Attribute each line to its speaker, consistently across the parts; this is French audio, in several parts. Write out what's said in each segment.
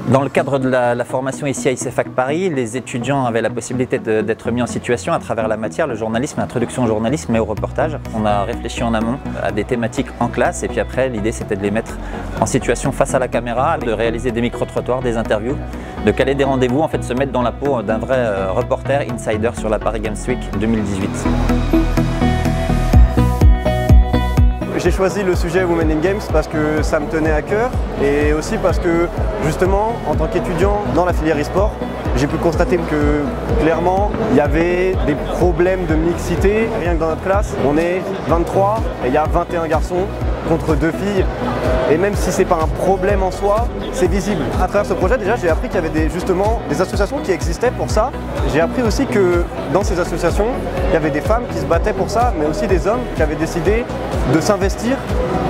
Speaker 1: Dans le cadre de la formation ici à ICFAC Paris, les étudiants avaient la possibilité d'être mis en situation à travers la matière, le journalisme, l'introduction au journalisme et au reportage. On a réfléchi en amont à des thématiques en classe et puis après l'idée c'était de les mettre en situation face à la caméra, de réaliser des micro-trottoirs, des interviews, de caler des rendez-vous, en fait se mettre dans la peau d'un vrai reporter insider sur la Paris Games Week 2018.
Speaker 2: J'ai choisi le sujet Women in Games parce que ça me tenait à cœur et aussi parce que justement en tant qu'étudiant dans la filière e-sport, j'ai pu constater que clairement il y avait des problèmes de mixité. Rien que dans notre classe, on est 23 et il y a 21 garçons contre 2 filles. Et même si c'est pas un problème en soi, c'est visible. À travers ce projet, déjà, j'ai appris qu'il y avait justement des associations qui existaient pour ça. J'ai appris aussi que dans ces associations, il y avait des femmes qui se battaient pour ça, mais aussi des hommes qui avaient décidé de s'investir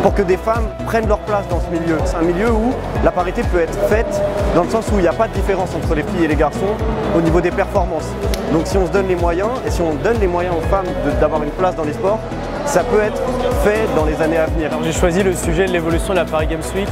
Speaker 2: pour que des femmes prennent leur place dans ce milieu. C'est un milieu où la parité peut être faite dans le sens où il n'y a pas de différence entre les filles et les garçons au niveau des performances. Donc si on se donne les moyens et si on donne les moyens aux femmes d'avoir une place dans les sports, ça peut être fait dans les années à venir.
Speaker 3: J'ai choisi le sujet de l'évolution de la Paris Games Week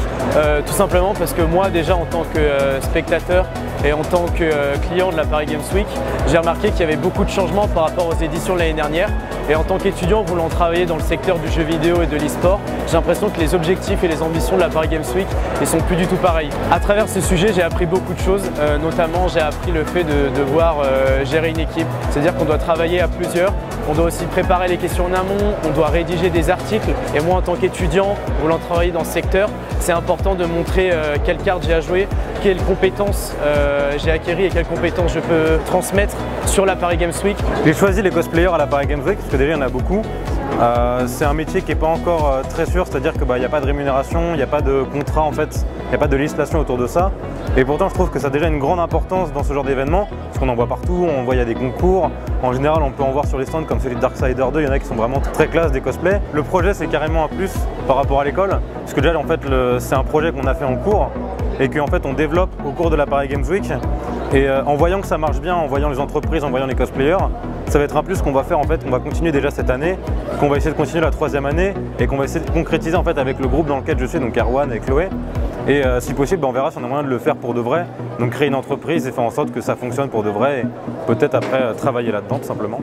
Speaker 3: tout simplement parce que moi déjà en tant que spectateur et en tant que client de la Paris Games Week, j'ai remarqué qu'il y avait beaucoup de changements par rapport aux éditions de l'année dernière. Et en tant qu'étudiant voulant travailler dans le secteur du jeu vidéo et de l'e-sport, j'ai l'impression que les objectifs et les ambitions de la Paris Games Week ne sont plus du tout pareils. À travers ce sujet, j'ai appris beaucoup de choses, notamment j'ai appris le fait de devoir gérer une équipe. C'est-à-dire qu'on doit travailler à plusieurs, on doit aussi préparer les questions en amont, on doit rédiger des articles. Et moi en tant qu'étudiant voulant travailler dans ce secteur, c'est important de montrer quelle carte j'ai à jouer, quelles compétences j'ai acquis et quelles compétences je peux transmettre sur la Paris Games Week.
Speaker 4: J'ai choisi les cosplayers à la Paris Games Week parce que déjà il y en a beaucoup. C'est un métier qui n'est pas encore très sûr, c'est-à-dire qu'il n'y a pas de rémunération, il n'y a pas de contrat en fait, il n'y a pas de législation autour de ça. Et pourtant je trouve que ça a déjà une grande importance dans ce genre d'événement, parce qu'on en voit partout, on voit il y a des concours. En général on peut en voir sur les stands comme celui de Darksider 2, il y en a qui sont vraiment très classe des cosplays. Le projet c'est carrément un plus par rapport à l'école, parce que déjà en fait c'est un projet qu'on a fait en cours et qu'en fait on développe au cours de la Paris Games Week. Et en voyant que ça marche bien, en voyant les entreprises, en voyant les cosplayers, ça va être un plus qu'on va faire en fait, qu'on va continuer déjà cette année, qu'on va essayer de continuer la 3e année et qu'on va essayer de concrétiser en fait avec le groupe dans lequel je suis, donc Erwan et Chloé. Et si possible, on verra si on a moyen de le faire pour de vrai, donc créer une entreprise et faire en sorte que ça fonctionne pour de vrai et peut-être après travailler là-dedans tout simplement.